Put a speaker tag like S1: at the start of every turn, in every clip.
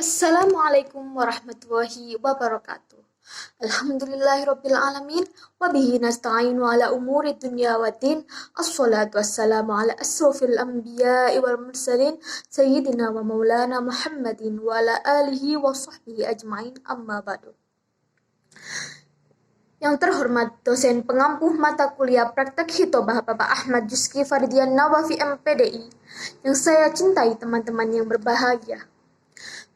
S1: Assalamualaikum warahmatullahi wabarakatuh. Alhamdulillahirabbil alamin wa bihi nasta'inu ala umuri dunya waddin. Assalatu wassalamu ala asrofil anbiya'i wal mursalin sayyidina wa maulana Muhammadin wa ala alihi wa sahbihi ajmain, amma ba'du. Yang terhormat dosen pengampu mata kuliah praktek hitobah Bapak Ahmad Juski Fardian Nawafi MPDI, yang saya cintai, teman-teman yang berbahagia.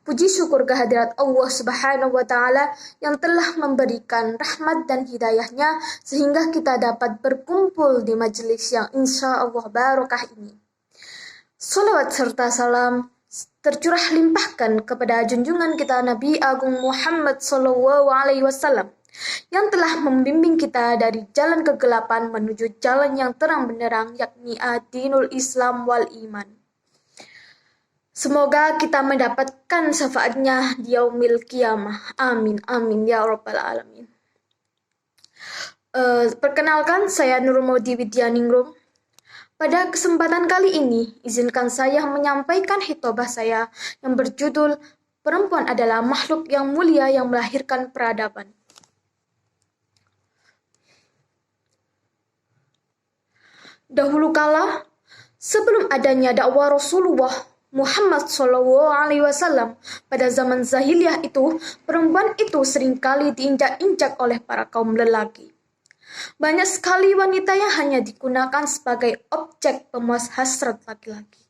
S1: Puji syukur kehadirat Allah Subhanahu wa Ta'ala yang telah memberikan rahmat dan hidayahnya sehingga kita dapat berkumpul di majelis yang insya Allah barokah ini. Salawat serta salam tercurah limpahkan kepada junjungan kita Nabi Agung Muhammad SAW yang telah membimbing kita dari jalan kegelapan menuju jalan yang terang benderang, yakni ad-dinul Islam wal iman. Semoga kita mendapatkan syafaatnya di yaumil qiyamah. Amin, amin, ya rabbal alamin. Perkenalkan, saya Nurul Maudi Widyaningrum. Pada kesempatan kali ini, izinkan saya menyampaikan hitobah saya yang berjudul Perempuan adalah makhluk yang mulia yang melahirkan peradaban. Dahulu kala, sebelum adanya dakwah Rasulullah Muhammad SAW, pada zaman zahiliyah itu, perempuan itu seringkali diinjak-injak oleh para kaum lelaki. Banyak sekali wanita yang hanya digunakan sebagai objek pemuas hasrat laki-laki.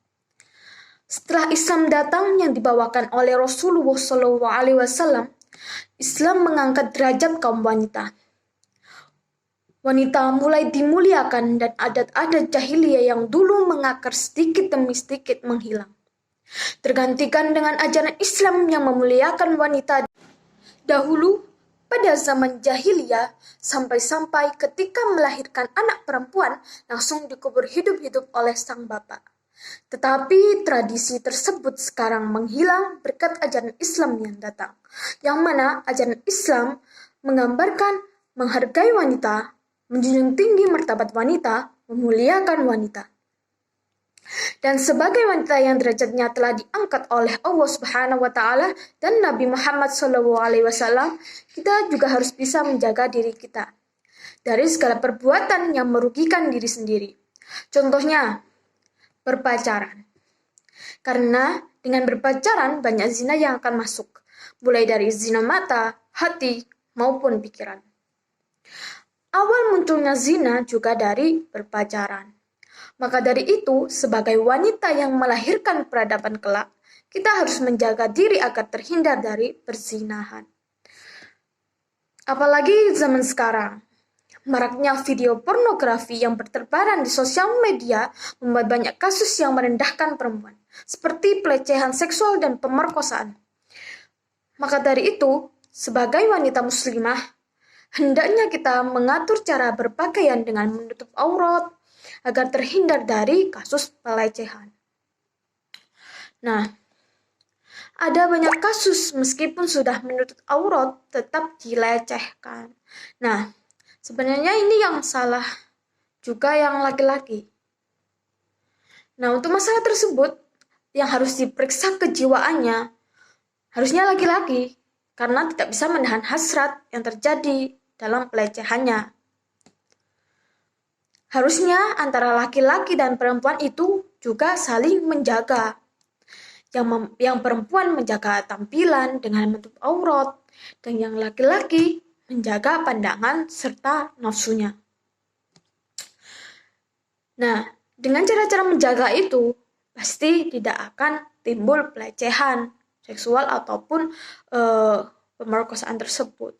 S1: Setelah Islam datang yang dibawakan oleh Rasulullah SAW, Islam mengangkat derajat kaum wanita. Wanita mulai dimuliakan dan adat-adat jahiliyah yang dulu mengakar sedikit demi sedikit menghilang, tergantikan dengan ajaran Islam yang memuliakan wanita. Dahulu, pada zaman jahiliyah, sampai-sampai ketika melahirkan anak perempuan, langsung dikubur hidup-hidup oleh sang bapak. Tetapi tradisi tersebut sekarang menghilang berkat ajaran Islam yang datang, yang mana ajaran Islam menggambarkan menghargai wanita, menjunjung tinggi martabat wanita, memuliakan wanita. Dan sebagai wanita yang derajatnya telah diangkat oleh Allah Subhanahu wa Ta'ala dan Nabi Muhammad SAW, kita juga harus bisa menjaga diri kita dari segala perbuatan yang merugikan diri sendiri. Contohnya, berpacaran. Karena dengan berpacaran banyak zina yang akan masuk, mulai dari zina mata, hati, maupun pikiran. Awal munculnya zina juga dari berpacaran. Maka dari itu, sebagai wanita yang melahirkan peradaban kelak, kita harus menjaga diri agar terhindar dari perzinahan. Apalagi zaman sekarang, maraknya video pornografi yang berterbaran di sosial media membuat banyak kasus yang merendahkan perempuan, seperti pelecehan seksual dan pemerkosaan. Maka dari itu, sebagai wanita muslimah, hendaknya kita mengatur cara berpakaian dengan menutup aurat, agar terhindar dari kasus pelecehan. Nah, ada banyak kasus meskipun sudah menutup aurat tetap dilecehkan. Nah, sebenarnya ini yang salah juga yang laki-laki. Nah, untuk masalah tersebut yang harus diperiksa kejiwaannya harusnya laki-laki, karena tidak bisa menahan hasrat yang terjadi dalam pelecehannya. Harusnya antara laki-laki dan perempuan itu juga saling menjaga. Yang perempuan menjaga tampilan dengan menutup aurat, dan yang laki-laki menjaga pandangan serta nafsunya. Nah, dengan cara-cara menjaga itu, pasti tidak akan timbul pelecehan seksual ataupun pemerkosaan tersebut.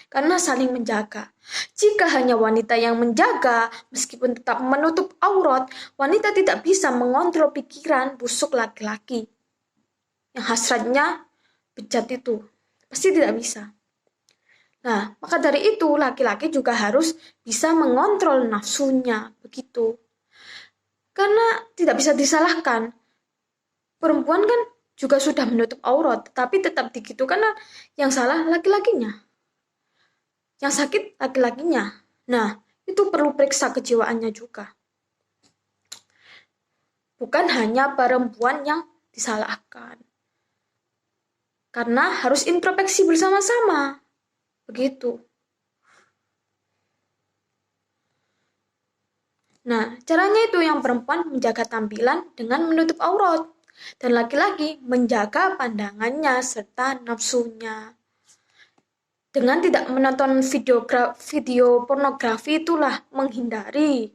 S1: Karena saling menjaga. Jika hanya wanita yang menjaga, meskipun tetap menutup aurat, wanita tidak bisa mengontrol pikiran busuk laki-laki yang hasratnya bejat itu. Pasti tidak bisa. Nah, maka dari itu laki-laki juga harus bisa mengontrol nafsunya, begitu. Karena tidak bisa disalahkan. Perempuan kan juga sudah menutup aurat, tetapi tetap begitu karena yang salah laki-lakinya. Yang sakit laki-lakinya. Nah, itu perlu periksa kejiwaannya juga. Bukan hanya perempuan yang disalahkan. Karena harus introspeksi bersama-sama. Begitu. Nah, caranya itu yang perempuan menjaga tampilan dengan menutup aurat. Dan laki-laki menjaga pandangannya serta nafsunya. Dengan tidak menonton video pornografi itulah menghindari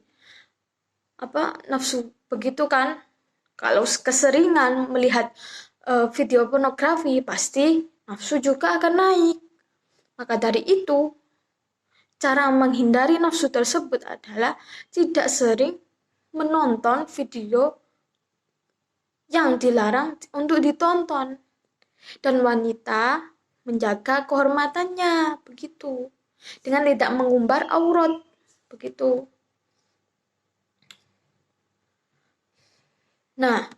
S1: nafsu. Begitu kan? Kalau keseringan melihat video pornografi, pasti nafsu juga akan naik. Maka dari itu, cara menghindari nafsu tersebut adalah tidak sering menonton video yang dilarang untuk ditonton. Dan wanita menjaga kehormatannya, begitu. Dengan tidak mengumbar aurat, begitu. Nah,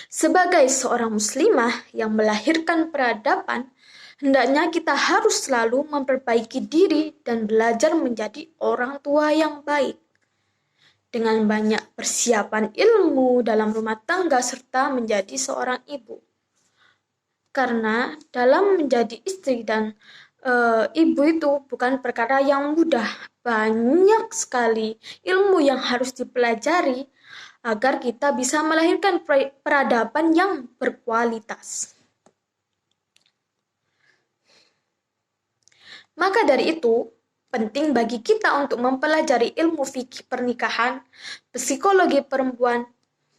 S1: sebagai seorang muslimah yang melahirkan peradaban, hendaknya kita harus selalu memperbaiki diri dan belajar menjadi orang tua yang baik. Dengan banyak persiapan ilmu dalam rumah tangga serta menjadi seorang ibu. Karena dalam menjadi istri dan ibu itu bukan perkara yang mudah. Banyak sekali ilmu yang harus dipelajari agar kita bisa melahirkan peradaban yang berkualitas. Maka dari itu, penting bagi kita untuk mempelajari ilmu fikih pernikahan, psikologi perempuan,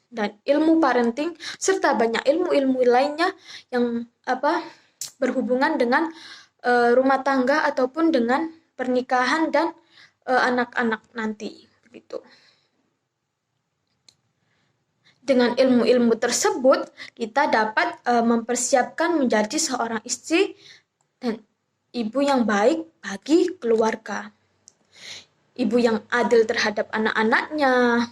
S1: dan ilmu parenting, serta banyak ilmu-ilmu lainnya yang berhubungan dengan rumah tangga ataupun dengan pernikahan dan anak-anak nanti, begitu. Dengan ilmu-ilmu tersebut, kita dapat mempersiapkan menjadi seorang istri dan ibu yang baik bagi keluarga. Ibu yang adil terhadap anak-anaknya.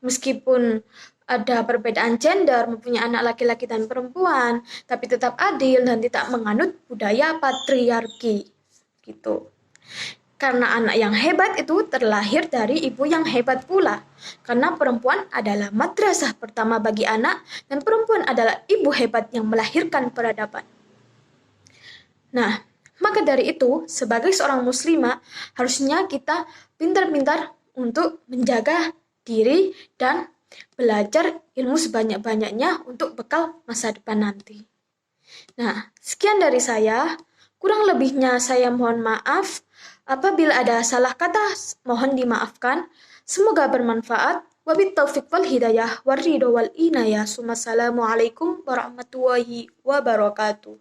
S1: Meskipun ada perbedaan gender, mempunyai anak laki-laki dan perempuan, tapi tetap adil dan tidak menganut budaya patriarki. Gitu. Karena anak yang hebat itu terlahir dari ibu yang hebat pula. Karena perempuan adalah madrasah pertama bagi anak dan perempuan adalah ibu hebat yang melahirkan peradaban. Nah, maka dari itu sebagai seorang muslimah harusnya kita pintar-pintar untuk menjaga diri dan belajar ilmu sebanyak-banyaknya untuk bekal masa depan nanti. Nah, sekian dari saya. Kurang lebihnya saya mohon maaf. Apabila ada salah kata, mohon dimaafkan. Semoga bermanfaat. Wabillahi taufiq wal hidayah, waridho wal inayah. Assalamualaikum warahmatullahi wabarakatuh.